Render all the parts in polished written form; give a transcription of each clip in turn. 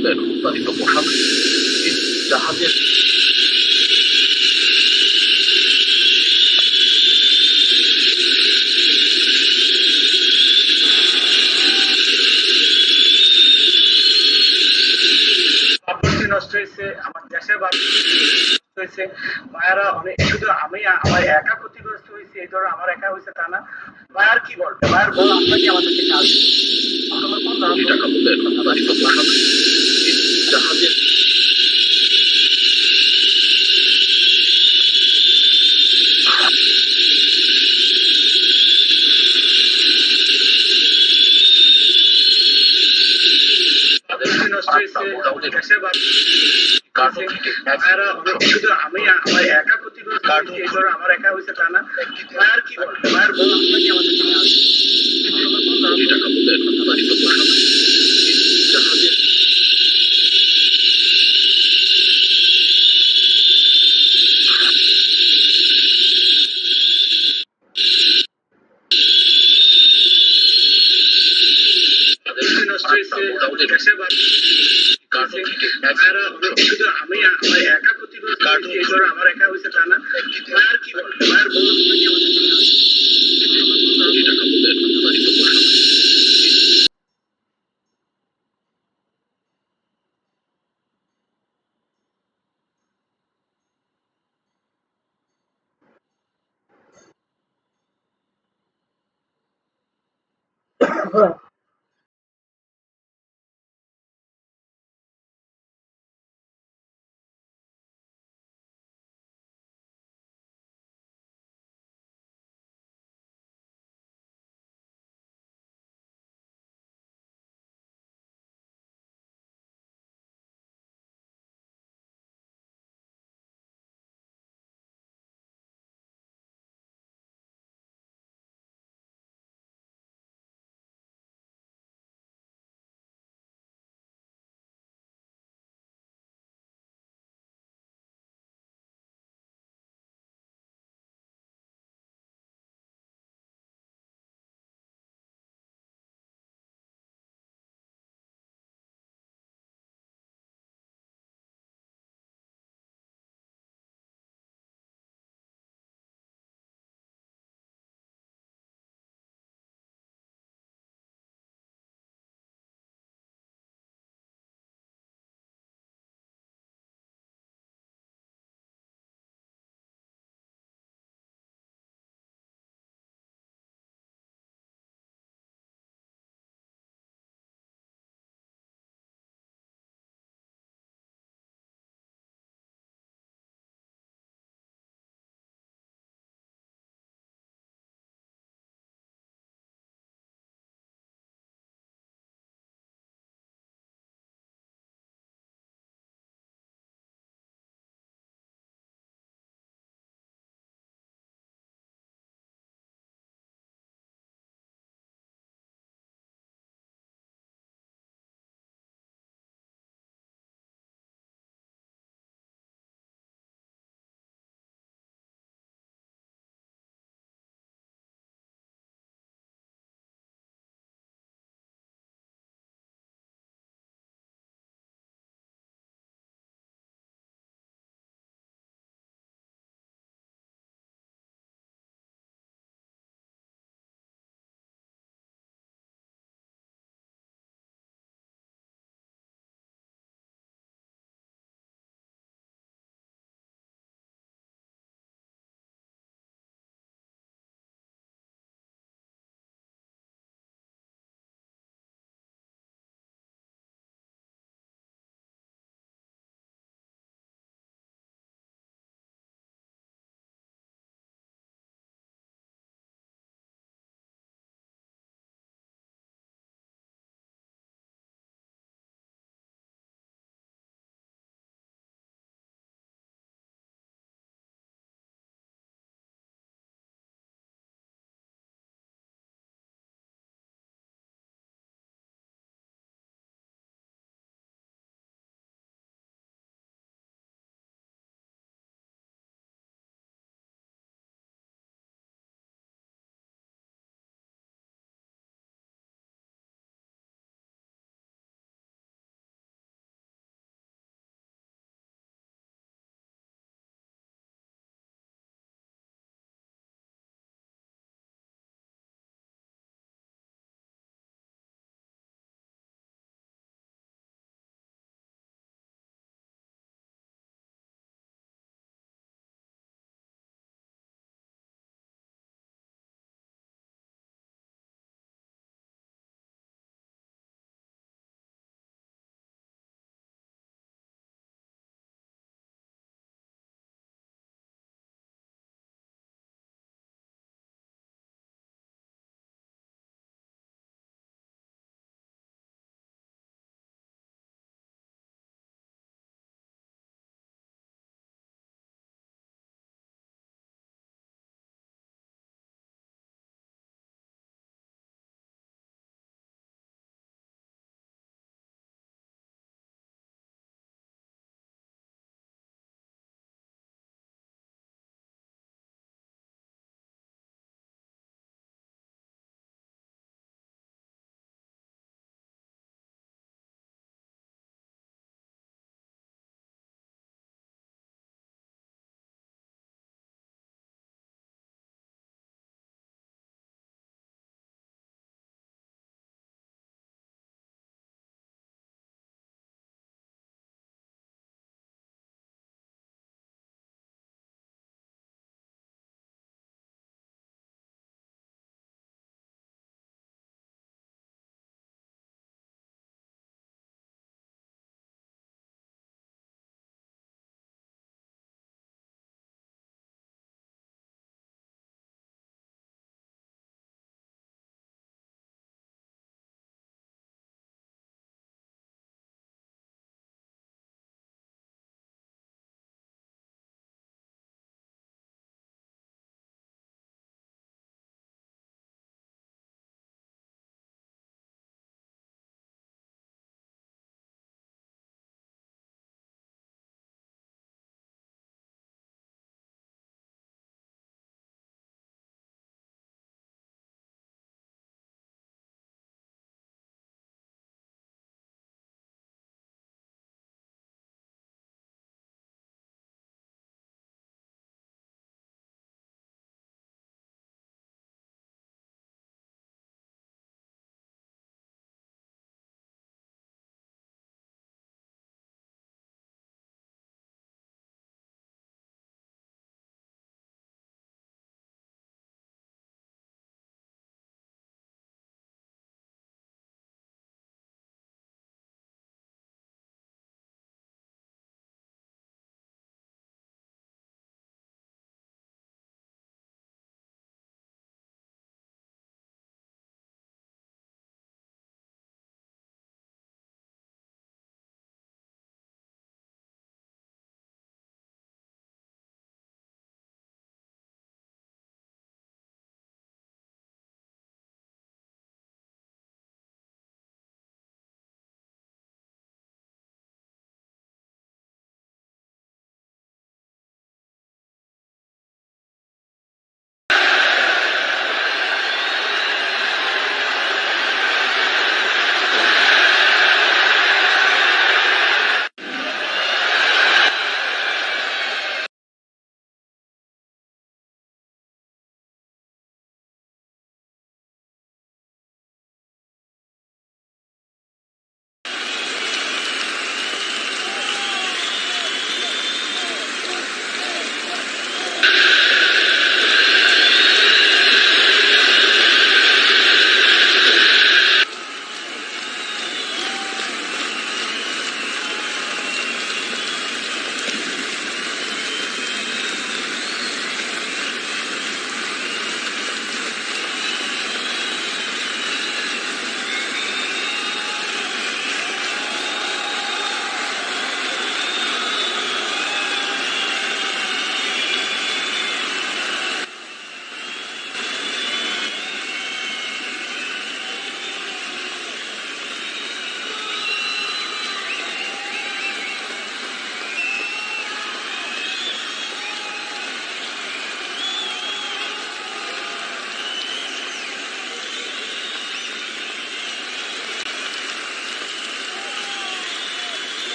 আগুনের উৎপাদিত পোশাক জাহাজের বাবুর্চি নষ্ট হয়েছে, আমার দেশের নষ্ট হয়েছে। ভাইয়ারা অনেক, শুধু আমি আমার একা ক্ষতিগ্রস্ত হয়েছে এই ধরো আমার একা হয়েছে তা না। ভাইয়ার কি বলবে, ভাইয়ার বল আপনাকে আমাদেরকে কাজ আমার কোন কোটি টাকা মূল্যের উৎপাদিত পোশাক জাহাজের বাবুর্চি নষ্ট হয়েছে, দেশের কার্টুন থেকে ভাইয়ারা অনেক, শুধু আমি আমার একা ক্ষতিগ্রস্ত হয়েছে এই ধরো আমার একা হয়েছে তা না। ভাইয়ার কি বলবে, ভাইয়ার বল আপনাকে আমাদেরকে কাজ কোটি টাকা মূল্যের উৎপাদিত পোশাক জাহাজের বাবুর্চি নষ্ট হয়েছে, দেশের কার্টুন থেকে ভাইয়ারা অনেক, শুধু আমি আমার একা ক্ষতিগ্রস্ত হয়েছে এই ধরো আমার একা হয়েছে তা না। ভাইয়ার কি বলবে, ভাইয়ার বল আপনাকে আমাদেরকে কাজ কোটি টাকা মূল্যের উৎপাদিত পোশাক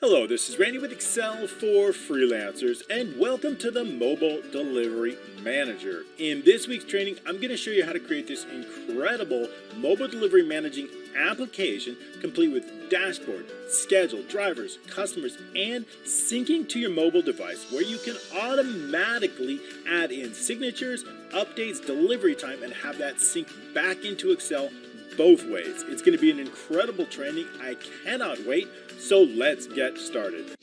Hello, this is Randy with Excel for Freelancers, and welcome to the Mobile Delivery Manager. In this week's training, I'm going to show you how to create this incredible mobile delivery managing application complete with dashboard, schedule, drivers, customers, and syncing to your mobile device, where you can automatically add in signatures, updates, delivery time, and have that sync back into Excel both ways. It's going to be an incredible training. I cannot wait. So let's get started.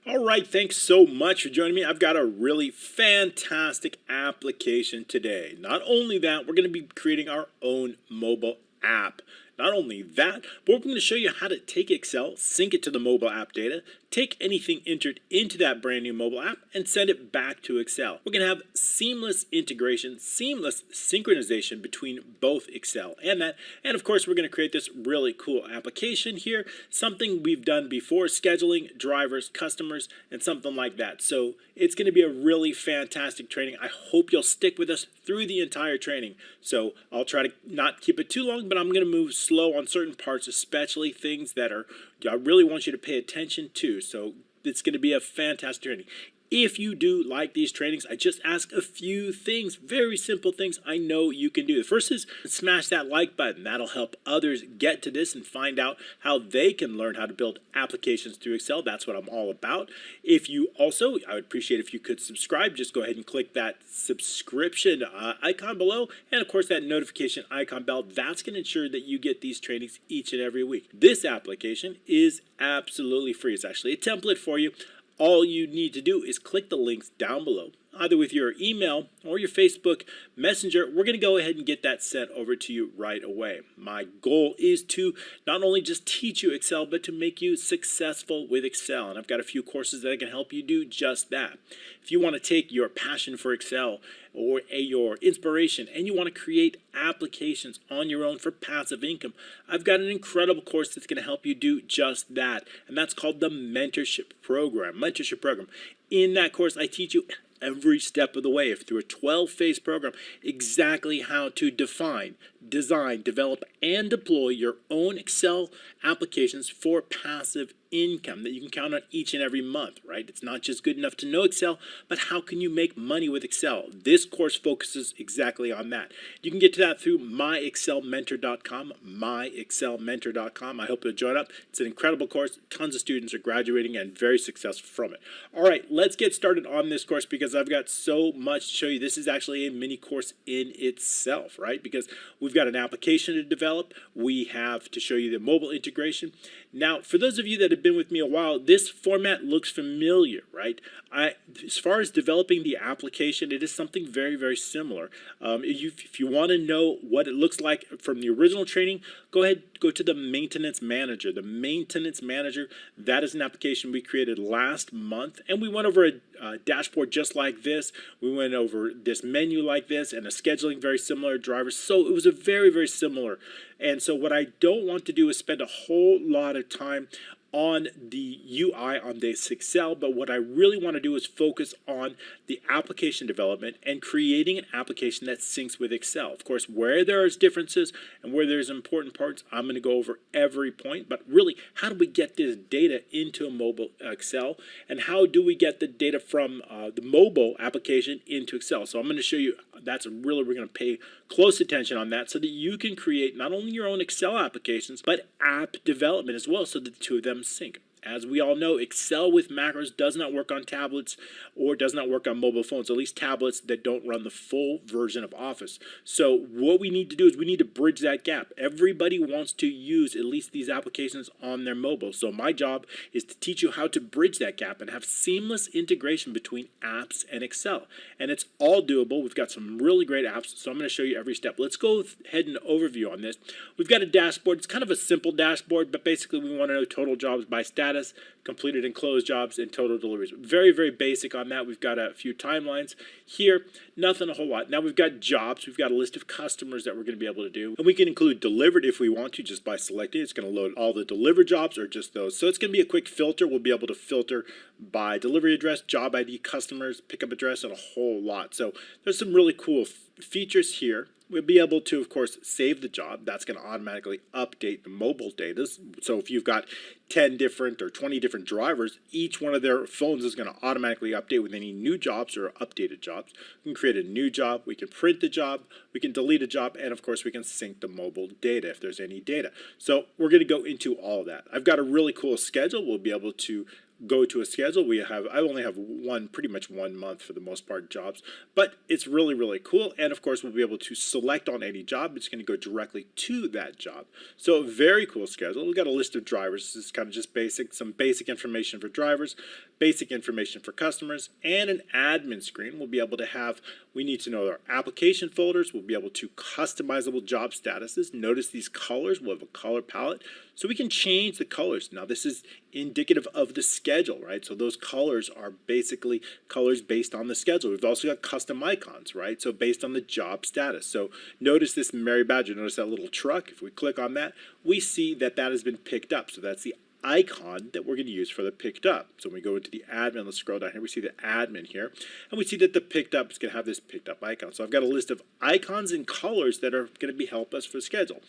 All right, thanks so much for joining me. I've got a really fantastic application today. Not only that, we're going to be creating our own mobile app. Not only that, but we're going to show you how to take Excel, sync it to the mobile app data, take anything entered into that brand new mobile app, and send it back to Excel. We're going to have seamless integration, seamless synchronization between both Excel and that. And of course, we're going to create this really cool application here, something we've done before, scheduling, drivers, customers, and something like that. So it's going to be a really fantastic training. I hope you'll stick with us through the entire training. So I'll try to not keep it too long, but I'm going to move slow on certain parts, especially things that I really want you to pay attention to. So it's going to be a fantastic training. If you do like these trainings, I just ask a few things, very simple things I know you can do. The first is smash that like button. That'll help others get to this and find out how they can learn how to build applications through Excel. That's what I'm all about. If you also, I would appreciate if you could subscribe. Just go ahead and click that subscription icon below. And of course, that notification icon bell. That's going to ensure that you get these trainings each and every week. This application is absolutely free. It's actually a template for you. All you need to do is click the links down below, either with your email or your Facebook Messenger. We're going to go ahead and get that sent over to you right away. My goal is to not only just teach you Excel, but to make you successful with Excel. And I've got a few courses that can help you do just that. If you want to take your passion for Excel or your inspiration and you want to create applications on your own for passive income, I've got an incredible course that's going to help you do just that. And that's called the Mentorship Program. In that course, I teach you every step of the way through a 12-phase program exactly how to define, design, develop, and deploy your own Excel applications for passive income that you can count on each and every month, right? It's not just good enough to know Excel, but how can you make money with Excel? This course focuses exactly on that. You can get to that through myexcelmentor.com, myexcelmentor.com. I hope you'll join up. It's an incredible course. Tons of students are graduating and very successful from it. All right, let's get started on this course because I've got so much to show you. This is actually a mini course in itself, right? Because we've got an application to develop. We have to show you the mobile integration. Now, for those of you that have been with me a while, this format looks familiar, right? As far as developing the application, it is something very, very similar. If you want to know what it looks like from the original training, go to the Maintenance Manager. The Maintenance Manager, that is an application we created last month, and we went over a dashboard just like this. We went over this menu like this and a scheduling very similar, drivers. So it was a very, very similar. And so what I don't want to do is spend a whole lot of time on the UI on this Excel, but what I really want to do is focus on the application development and creating an application that syncs with Excel. Of course, where there's differences and where there's important parts, I'm going to go over every point, but really, how do we get this data into a mobile Excel, and how do we get the data from the mobile application into Excel? So I'm going to show you, we're going to pay close attention on that so that you can create not only your own Excel applications, but app development as well, so that the two of them sync. As we all know, Excel with macros does not work on tablets or does not work on mobile phones, at least tablets that don't run the full version of Office. So what we need to do is we need to bridge that gap. Everybody wants to use at least these applications on their mobile. So my job is to teach you how to bridge that gap and have seamless integration between apps and Excel. And it's all doable. We've got some really great apps, so I'm going to show you every step. Let's go ahead and overview on this. We've got a dashboard. It's kind of a simple dashboard, but basically we want to know total jobs by status, completed and closed jobs, and total deliveries. Very, very basic on that. We've got a few timelines here, nothing a whole lot. Now we've got jobs. We've got a list of customers that we're going to be able to do. And we can include delivered if we want to, just by selecting. It's going to load all the delivered jobs or just those. So it's going to be a quick filter. We'll be able to filter by delivery address, job ID, customers, pickup address, and a whole lot. So there's some really cool features here. We'll be able to, of course, save the job. That's going to automatically update the mobile data. So if you've got 10 different or 20 different drivers, each one of their phones is going to automatically update with any new jobs or updated jobs. We can create a new job, we can print the job, we can delete a job, and of course we can sync the mobile data if there's any data. So we're going to go into all of that. I've got a really cool schedule. We'll be able to go to a schedule. I only have pretty much 1 month for the most part jobs, but it's really, really cool. And of course, we'll be able to select on any job. It's going to go directly to that job. So a very cool schedule. We've got a list of drivers. This is kind of just some basic information for drivers, basic information for customers, and an admin screen. We'll be able to have, we need to know our application folders. We'll be able to customizable job statuses. Notice these colors. We'll have a color palette. So we can change the colors. Now this is indicative of the schedule, right? So those colors are basically colors based on the schedule. We've also got custom icons, right? So based on the job status. So notice this Mary Badger, notice that little truck. If we click on that, we see that that has been picked up. So that's the icon that we're going to use for the picked up. So when we go into the admin, let's scroll down here, we see the admin here, and we see that the picked up is going to have this picked up icon. So I've got a list of icons and colors that are going to help us for the schedule.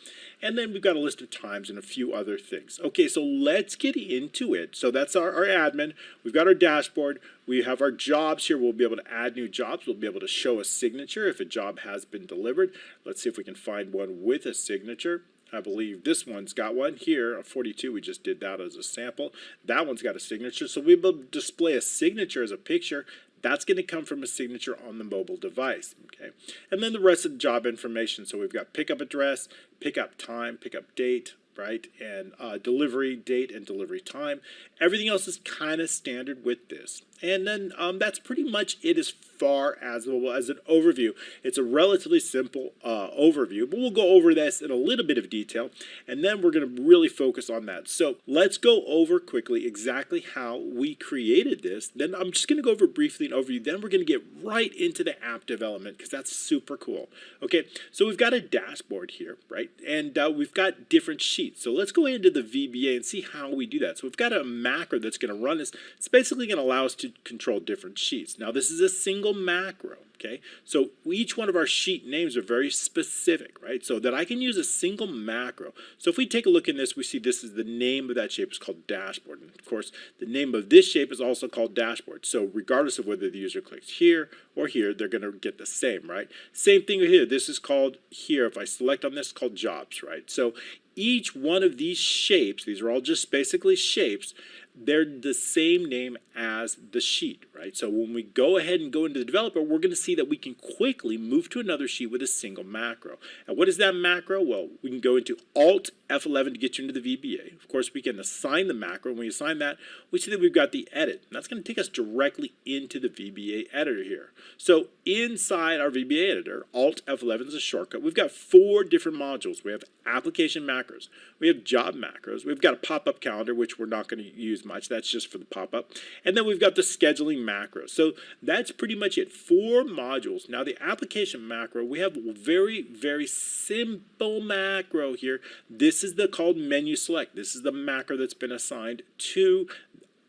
And then we've got a list of times and a few other things. Okay, so let's get into it. So that's our admin. We've got our dashboard. We have our jobs here. We'll be able to add new jobs. We'll be able to show a signature if a job has been delivered. Let's see if we can find one with a signature. I believe this one's got one here, a 42. We just did that as a sample. That one's got a signature. So we'll be able to display a signature as a picture. That's going to come from a signature on the mobile device. Okay, and then the rest of the job information. So we've got pickup address, pickup time, pickup date, right, and delivery date and delivery time. Everything else is kind of standard with this. And then that's pretty much it as far as, well, as an overview. It's a relatively simple overview, but we'll go over this in a little bit of detail, and then we're going to really focus on that. So let's go over quickly exactly how we created this. Then I'm just going to go over briefly an overview. Then we're going to get right into the app development because that's super cool. Okay, so we've got a dashboard here, right? And we've got different sheets. So let's go into the VBA and see how we do that. So we've got a macro that's going to run this. It's basically going to allow us to control different sheets. Now this is a single macro, okay? So each one of our sheet names are very specific, right? So that I can use a single macro. So if we take a look in this, we see this is the name of that shape is called dashboard. And of course, the name of this shape is also called dashboard. So regardless of whether the user clicks here or here, they're going to get the same, right? Same thing here. This is called here. If I select on this, it's called jobs, right? So each one of these shapes, these are all just basically shapes, they're the same name as the sheet, right? So when we go ahead and go into the developer, we're going to see that we can quickly move to another sheet with a single macro. And what is that macro? Well, we can go into Alt F11 to get you into the VBA. Of course, we can assign the macro. When we assign that, we see that we've got the edit. And that's going to take us directly into the VBA editor here. So inside our VBA editor, Alt F11 is a shortcut. We've got 4 different modules. We have application macros. We have job macros. We've got a pop-up calendar, which we're not going to use much. That's just for the pop-up. And then we've got the scheduling macro. So that's pretty much it. 4 modules. Now the application macro, we have a very, very simple macro here. This is the called menu select. This is the macro that's been assigned to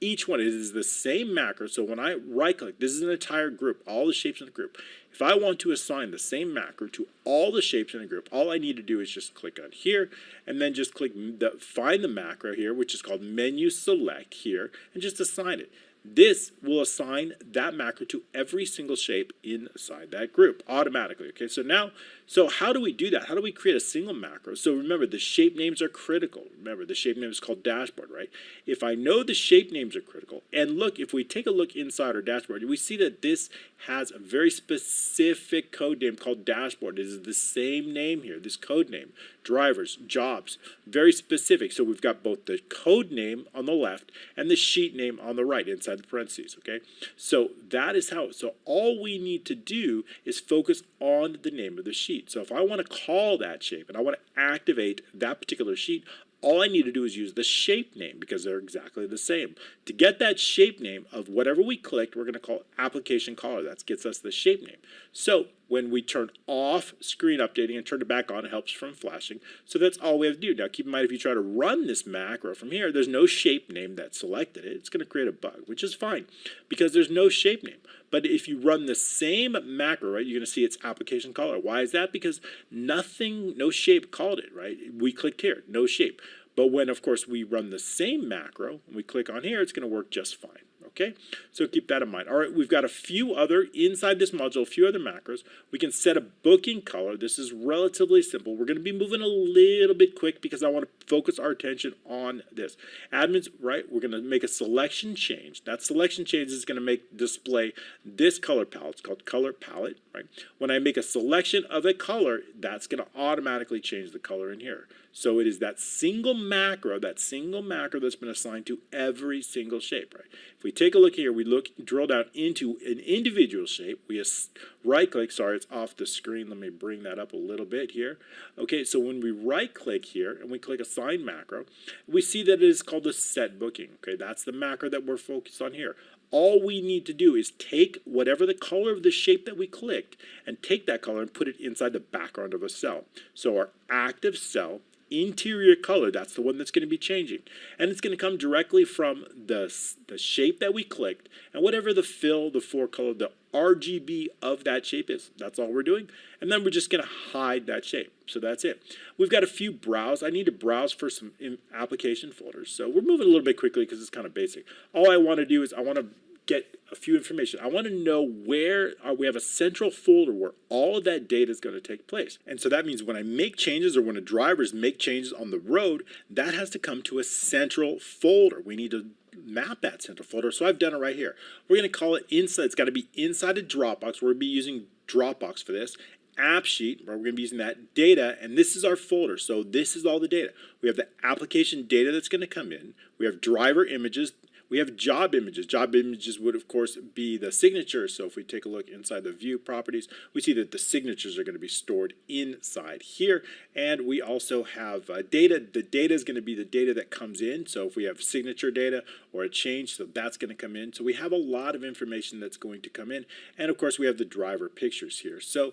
each one. It is the same macro. So when I right click, this is an entire group, all the shapes in the group. If I want to assign the same macro to all the shapes in the group, all I need to do is just click on here and then just click find the macro here, which is called menu select here, and just assign it. This will assign that macro to every single shape inside that group automatically. Okay, so how do we do that? How do we create a single macro? So remember, the shape names are critical. Remember, the shape name is called dashboard, right? If I know the shape names are critical, and look, if we take a look inside our dashboard, we see that this has a very specific code name called dashboard. It is the same name here, this code name, drivers, jobs, very specific. So we've got both the code name on the left and the sheet name on the right inside the parentheses, okay? So that is how, so all we need to do is focus on the name of the sheet. So if I want to call that shape and I want to activate that particular sheet, all I need to do is use the shape name because they're exactly the same. To get that shape name of whatever we clicked, we're going to call application caller. That gets us the shape name. So When we turn off screen updating and turn it back on, it helps from flashing. So that's all we have to do. Now keep in mind, if you try to run this macro from here, there's no shape name that selected it. It's going to create a bug, which is fine because there's no shape name. But if you run the same macro, right, you're going to see its application caller. Why is that? Because nothing, no shape called it, right? We clicked here, no shape. But when, of course, we run the same macro and we click on here, it's going to work just fine. Okay, so keep that in mind. All right, we've got a few other, inside this module, a few other macros. We can set a booking color. This is relatively simple. We're going to be moving a little bit quick because I want to focus our attention on this. Admins, right, we're going to make a selection change. That selection change is going to display this color palette. It's called color palette, right? When I make a selection of a color, that's going to automatically change the color in here. So it is that single macro that's been assigned to every single shape, right? If we take a look here, we drill down into an individual shape. We right click, sorry, it's off the screen. Let me bring that up a little bit here. Okay, so when we right click here and we click assign macro, we see that it is called a set booking. Okay, that's the macro that we're focused on here. All we need to do is take whatever the color of the shape that we clicked and take that color and put it inside the background of a cell. So our active cell interior color, that's the one that's going to be changing, and it's going to come directly from the shape that we clicked and whatever the fill, the fore color, the RGB of that shape is. That's all we're doing, and then we're just going to hide that shape. So that's it. We've got a few browse. I need to browse for some application folders, so we're moving a little bit quickly because it's kind of basic. All I want to do is I want to get a few information. I want to know where we have a central folder where all of that data is going to take place. And so that means when I make changes or when the drivers make changes on the road, that has to come to a central folder. We need to map that central folder. So I've done it right here. We're going to call it inside. It's got to be inside a Dropbox. We're going to be using Dropbox for this. App sheet, where we're going to be using that data, and this is our folder. So this is all the data. We have the application data that's going to come in. We have driver images. We have job images. Job images would, of course, be the signatures. So if we take a look inside the view properties, we see that the signatures are going to be stored inside here. And we also have data. The data is going to be the data that comes in. So if we have signature data or a change, so that's going to come in. So we have a lot of information that's going to come in. And, of course, we have the driver pictures here. So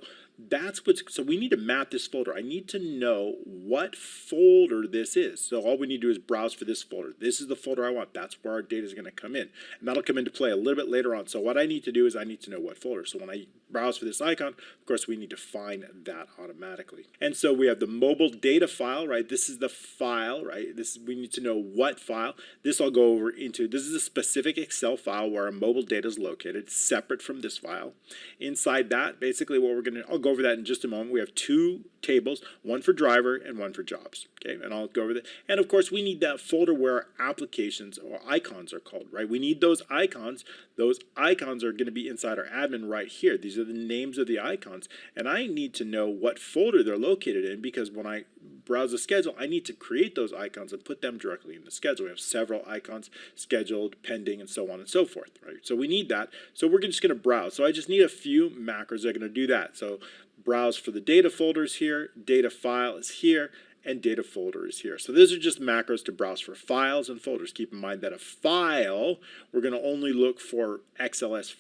so we need to map this folder. I need to know what folder this is. So all we need to do is browse for this folder. This is the folder I want. That's where our data is going to come in. And that'll come into play a little bit later on. So what I need to do is I need to know what folder. So when I browse for this icon, of course, we need to find that automatically. And so we have the mobile data file, right? This is the file, right? We need to know what file. This I'll go over into. This is a specific Excel file where our mobile data is located, separate from this file. Inside that, basically what we're going to, I'll go over that in just a moment. We have two tables, one for driver and one for jobs. Okay, and I'll go over that. And of course, we need that folder where our applications or icons are called, right? We need those icons. Those icons are going to be inside our admin right here. These are the names of the icons. And I need to know what folder they're located in because when I browse the schedule, I need to create those icons and put them directly in the schedule. We have several icons, scheduled, pending, and so on and so forth, right? So we need that. So we're just going to browse. So I just need a few macros that are going to do that. So browse for the data folders here, data file is here, and data folder is here. So those are just macros to browse for files and folders. Keep in mind that a file, we're going to only look for XLS.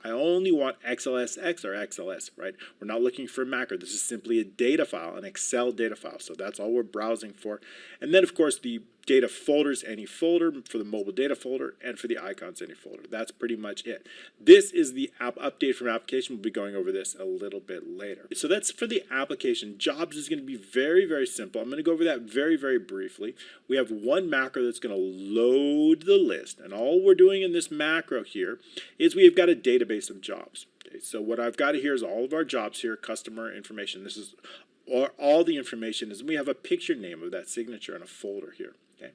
I only want XLSX or XLS, right? We're not looking for a macro. This is simply a data file, an Excel data file. So that's all we're browsing for. And then, of course, the data folders, any folder, for the mobile data folder, and for the icons, any folder. That's pretty much it. This is the app update from application. We'll be going over this a little bit later. So that's for the application. Jobs is going to be very, very simple. I'm going to go over that very, very briefly. We have one macro that's going to load the list. And all we're doing in this macro here is we've got a database of jobs. Okay, so what I've got here is all of our jobs here, customer information. This is all the information is we have a picture name of that signature in a folder here. Okay.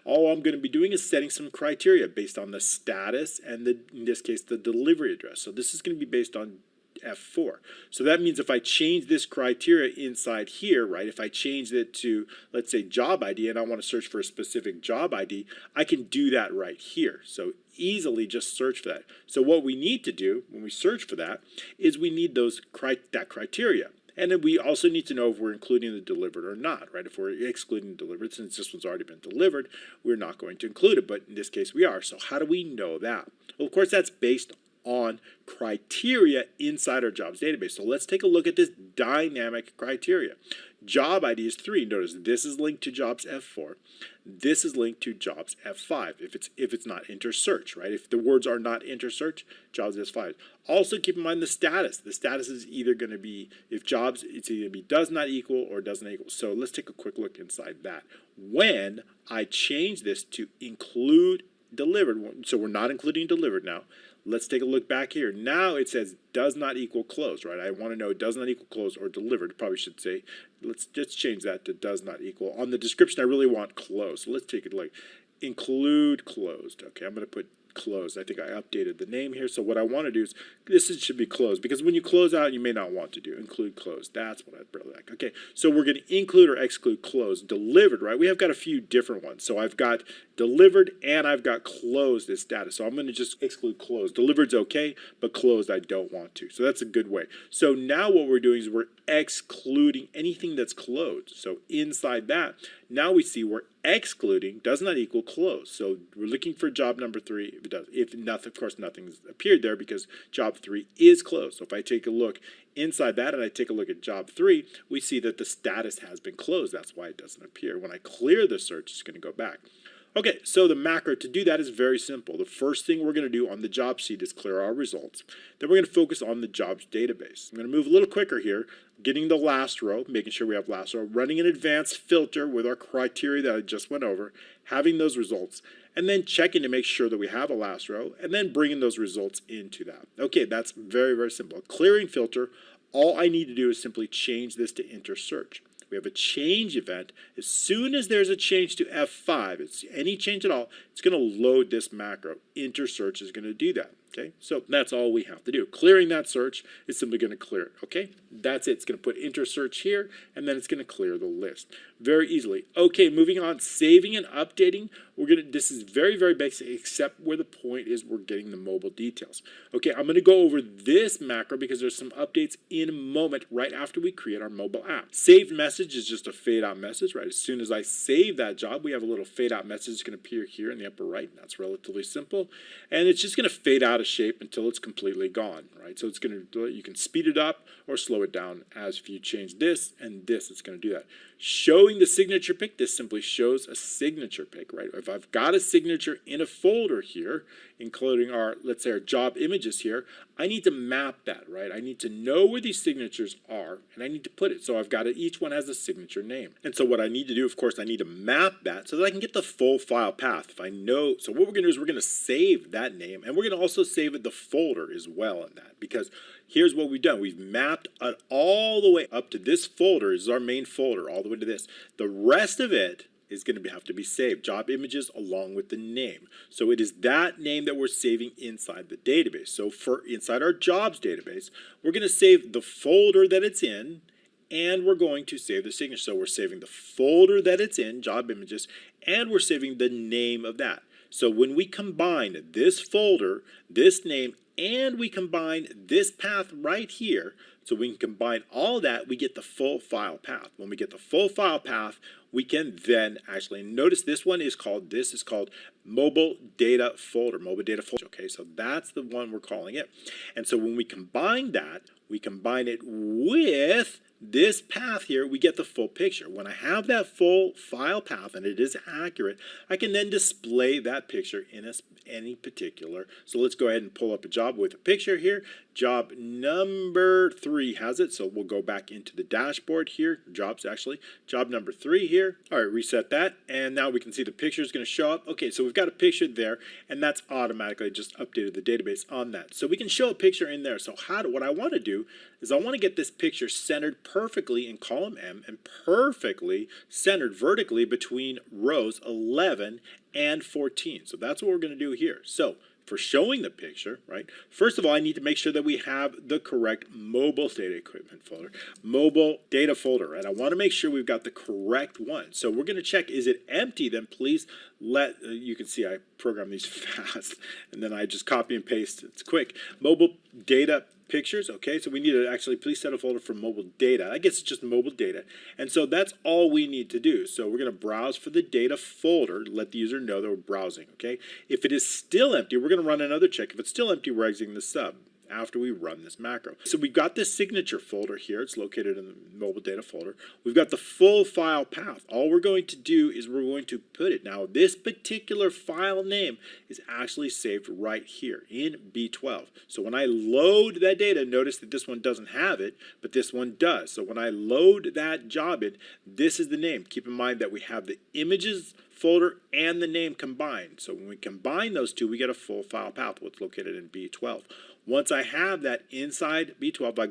All I'm going to be doing is setting some criteria based on the status and in this case the delivery address. So this is going to be based on F4. So that means if I change this criteria inside here, right, if I change it to, let's say, job ID, and I want to search for a specific job ID, I can do that right here. So easily just search for that. So what we need to do when we search for that is we need that criteria. And then we also need to know if we're including the delivered or not, right? If we're excluding the delivered, since this one's already been delivered, we're not going to include it. But in this case, we are. So how do we know that? Well, of course, that's based on criteria inside our jobs database. So let's take a look at this dynamic criteria. Job ID is 3. Notice this is linked to jobs F4. This is linked to jobs F5 if it's not enter search, right? If the words are not enter search, jobs F5. Also keep in mind the status. The status is either going to be, if jobs, it's either going to be does not equal or does not equal. So let's take a quick look inside that. When I change this to include delivered, so we're not including delivered now. Let's take a look back here. Now it says does not equal closed, right? I want to know does not equal closed or delivered. Probably should say, let's just change that to does not equal. On the description, I really want closed. So let's take it like include closed. Okay, I'm going to put closed. I think I updated the name here. So what I want to do is should be closed, because when you close out, you may not want to do include closed. That's what I'd really like. Okay, so we're going to include or exclude closed. Delivered, right? We have got a few different ones. So I've got delivered and I've got closed as status. So I'm going to just exclude closed. Delivered's okay, but closed I don't want to. So that's a good way. So now what we're doing is we're excluding anything that's closed. So inside that, now we see we're excluding does not equal closed. So we're looking for job number 3 if it does. If nothing, of course, nothing's appeared there because job 3 is closed. So if I take a look inside that and I take a look at job 3, we see that the status has been closed. That's why it doesn't appear. When I clear the search, it's going to go back. Okay, so the macro to do that is very simple. The first thing we're going to do on the job sheet is clear our results. Then we're going to focus on the jobs database. I'm going to move a little quicker here, getting the last row, making sure we have last row, running an advanced filter with our criteria that I just went over, having those results, and then checking to make sure that we have a last row, and then bringing those results into that. Okay, that's very, very simple. Clearing filter, all I need to do is simply change this to enter search. We have a change event. As soon as there's a change to F5, it's any change at all, it's going to load this macro. Enter search is going to do that. Okay, so that's all we have to do. Clearing that search is simply going to clear it. Okay, that's it. It's going to put enter search here, and then it's going to clear the list very easily. Okay, moving on, saving and updating. This is very, very basic, except where the point is we're getting the mobile details. Okay, I'm going to go over this macro because there's some updates in a moment right after we create our mobile app. Saved message is just a fade out message, right? As soon as I save that job, we have a little fade out message that's going to appear here in the upper right. That's relatively simple, and it's just going to fade out of shape until it's completely gone, right? So it's going to, you can speed it up or slow it down as if you change this and this, it's going to do that. Showing the signature pick, this simply shows a signature pick, right? If I've got a signature in a folder here, including our, let's say our job images here, I need to map that, right? I need to know where these signatures are, and I need to put it. So I've got it, each one has a signature name. And so what I need to do, of course, I need to map that so that I can get the full file path. If I know, so what we're going to do is we're going to save that name, and we're going to also save the folder as well in that, because here's what we've done. We've mapped it all the way up to this folder. This is our main folder, all the way to this. The rest of it is going to have to be saved. Job images along with the name. So it is that name that we're saving inside the database. So for inside our jobs database, we're going to save the folder that it's in, and we're going to save the signature. So we're saving the folder that it's in, job images, and we're saving the name of that. So when we combine this folder, this name, and we combine this path right here, so we can combine all that, we get the full file path. When we get the full file path, we can then actually notice this is called mobile data folder, okay, so that's the one we're calling it. And so when we combine that, we combine it with this path here, we get the full picture. When I have that full file path and it is accurate, I can then display that picture in any particular. So let's go ahead and pull up a job with a picture here. Job number 3 has it, so we'll go back into the dashboard here. Jobs actually. Job number 3 here. All right, reset that, and now we can see the picture is going to show up. Okay, so we've got a picture there, and that's automatically just updated the database on that. So we can show a picture in there. So what I want to do is I want to get this picture centered perfectly in column M and perfectly centered vertically between rows 11 and 14. So that's what we're going to do here. So for showing the picture, right, first of all, I need to make sure that we have the correct mobile data equipment folder, mobile data folder, right? I want to make sure we've got the correct one. So we're going to check, is it empty? Then please you can see I program these fast, and then I just copy and paste. It's quick. Mobile data pictures. Okay, so we need to actually please set a folder for mobile data. I guess it's just mobile data. And so that's all we need to do. So we're going to browse for the data folder, let the user know that we're browsing. Okay, if it is still empty, we're going to run another check. If it's still empty, we're exiting the sub after we run this macro. So we've got this signature folder here. It's located in the mobile data folder. We've got the full file path. All we're going to do is we're going to put it. Now, this particular file name is actually saved right here in B12. So when I load that data, notice that this one doesn't have it, but this one does. So when I load that job in, this is the name. Keep in mind that we have the images folder and the name combined. So when we combine those two, we get a full file path, what's located in B12. Once I have that inside B12, I've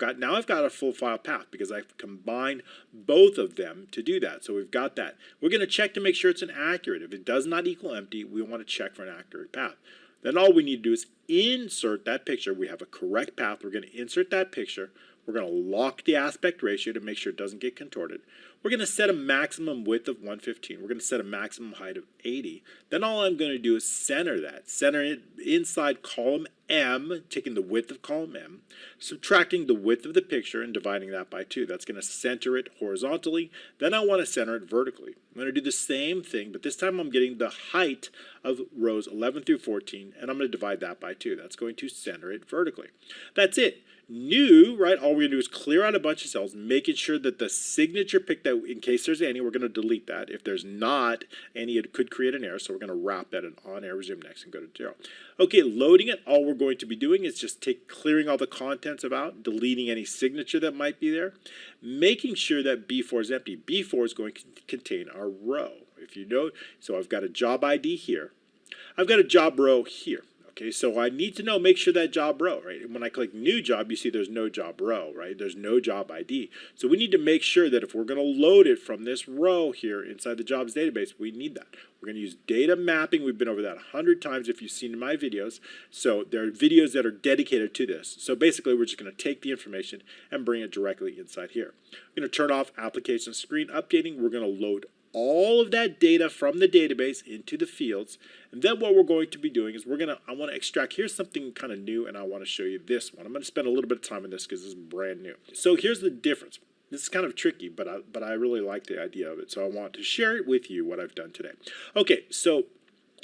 got a full file path because I've combined both of them to do that. So we've got that. We're going to check to make sure it's an accurate. If it does not equal empty, we want to check for an accurate path. Then all we need to do is insert that picture. We have a correct path. We're going to insert that picture. We're going to lock the aspect ratio to make sure it doesn't get contorted. We're going to set a maximum width of 115. We're going to set a maximum height of 80. Then all I'm going to do is center that. Center it inside column M, taking the width of column M, subtracting the width of the picture and dividing that by 2. That's going to center it horizontally. Then I want to center it vertically. I'm going to do the same thing, but this time I'm getting the height of rows 11 through 14, and I'm going to divide that by 2. That's going to center it vertically. That's it. New, right? All we're going to do is clear out a bunch of cells, making sure that the signature pick, that in case there's any, we're going to delete that. If there's not any, it could create an error, so we're going to wrap that in on error, resume next, and go to 0. Okay, loading it, all we're going to be doing is just clearing all the contents out, deleting any signature that might be there, making sure that B4 is empty. B4 is going to contain our row. If you know, so I've got a job ID here. I've got a job row here. Okay, so I need to make sure that job row, right? And when I click new job, you see there's no job row, right? There's no job ID. So we need to make sure that if we're going to load it from this row here inside the jobs database, we need that. We're going to use data mapping. We've been over that 100 times if you've seen in my videos. So there are videos that are dedicated to this. So basically, we're just going to take the information and bring it directly inside here. We're going to turn off application screen updating. We're going to load all of that data from the database into the fields. And then what we're going to be doing is I want to extract, here's something kind of new, and I want to show you this one. I'm going to spend a little bit of time on this because this is brand new. So here's the difference. This is kind of tricky, but I really like the idea of it. So I want to share it with you, what I've done today. Okay, so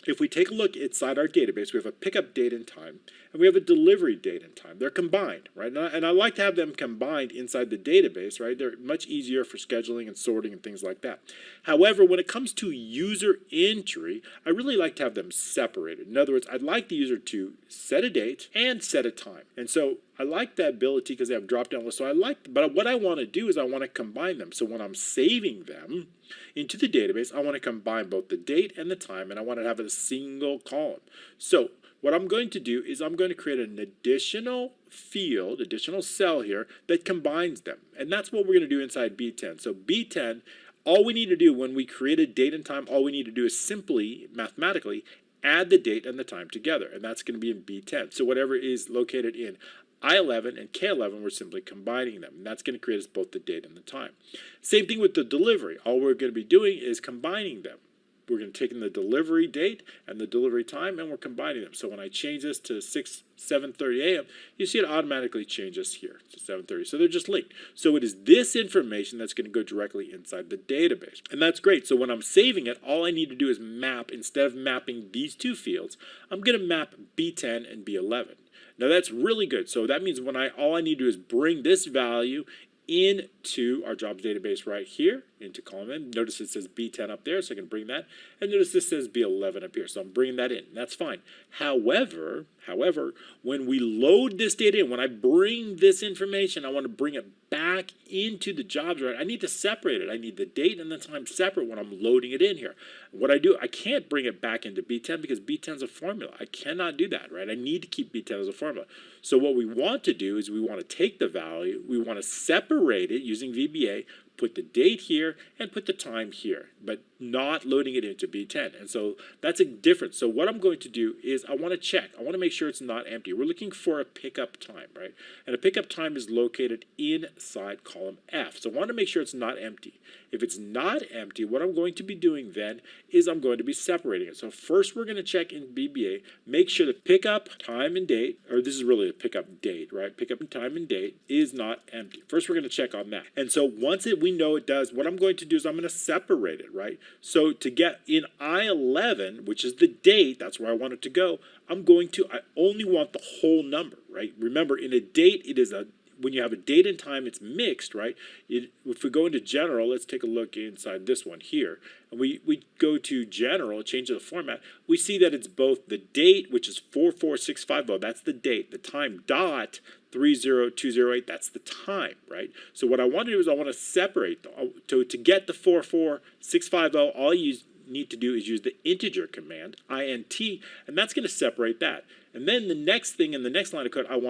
if we take a look inside our database, we have a pickup date and time, and we have a delivery date and time. They're combined, right? And I like to have them combined inside the database, right? They're much easier for scheduling and sorting and things like that. However, when it comes to user entry, I really like to have them separated. In other words, I'd like the user to set a date and set a time. And so I like that ability because they have drop-down lists. But what I want to do is I want to combine them. So when I'm saving them into the database, I want to combine both the date and the time, and I want to have a single column. So what I'm going to do is I'm going to create an additional field, additional cell here that combines them. And that's what we're going to do inside B10. So B10, all we need to do when we create a date and time, all we need to do is simply, mathematically, add the date and the time together. And that's going to be in B10. So whatever is located in I11 and K11, we're simply combining them. And that's going to create us both the date and the time. Same thing with the delivery. All we're going to be doing is combining them. We're going to take in the delivery date and the delivery time, and we're combining them. So when I change this to 7:30 a.m., you see it automatically changes here to 7:30. So they're just linked. So it is this information that's going to go directly inside the database. And that's great. So when I'm saving it, all I need to do is map, instead of mapping these two fields, I'm going to map B10 and B11. Now that's really good. So that means all I need to do is bring this value into our jobs database right here, into column M. Notice it says B10 up there, so I can bring that. And notice this says B11 up here, so I'm bringing that in. That's fine. However, when we load this data in, when I bring this information, I want to bring it back into the jobs, right? I need to separate it. I need the date and the time separate when I'm loading it in here. What I do, I can't bring it back into B10 because B10 is a formula. I cannot do that, right? I need to keep B10 as a formula. So what we want to do is we want to take the value, we want to separate it using VBA, put the date here and put the time here, but not loading it into B10. And so that's a difference. So what I'm going to do is I want to check. I want to make sure it's not empty. We're looking for a pickup time, right? And a pickup time is located inside column F. So I want to make sure it's not empty. If it's not empty, what I'm going to be doing then is I'm going to be separating it. So first we're going to check in VBA, make sure the pickup time and date, or this is really a pickup date, right? Pickup time and date is not empty. First we're going to check on that. And so once we know it does, what I'm going to do is I'm going to separate it, right? So to get in I11, which is the date, that's where I want it to go, I only want the whole number, right? Remember, in a date, when you have a date and time, it's mixed, right? If we go into general, let's take a look inside this one here. And we go to general, change the format. We see that it's both the date, which is 44650, that's the date, the time dot 30208, that's the time, right? So what I want to do is I want to separate them. To get the 44650, all you need to do is use the integer command, int, and that's going to separate that. And then the next thing in the next line of code, I want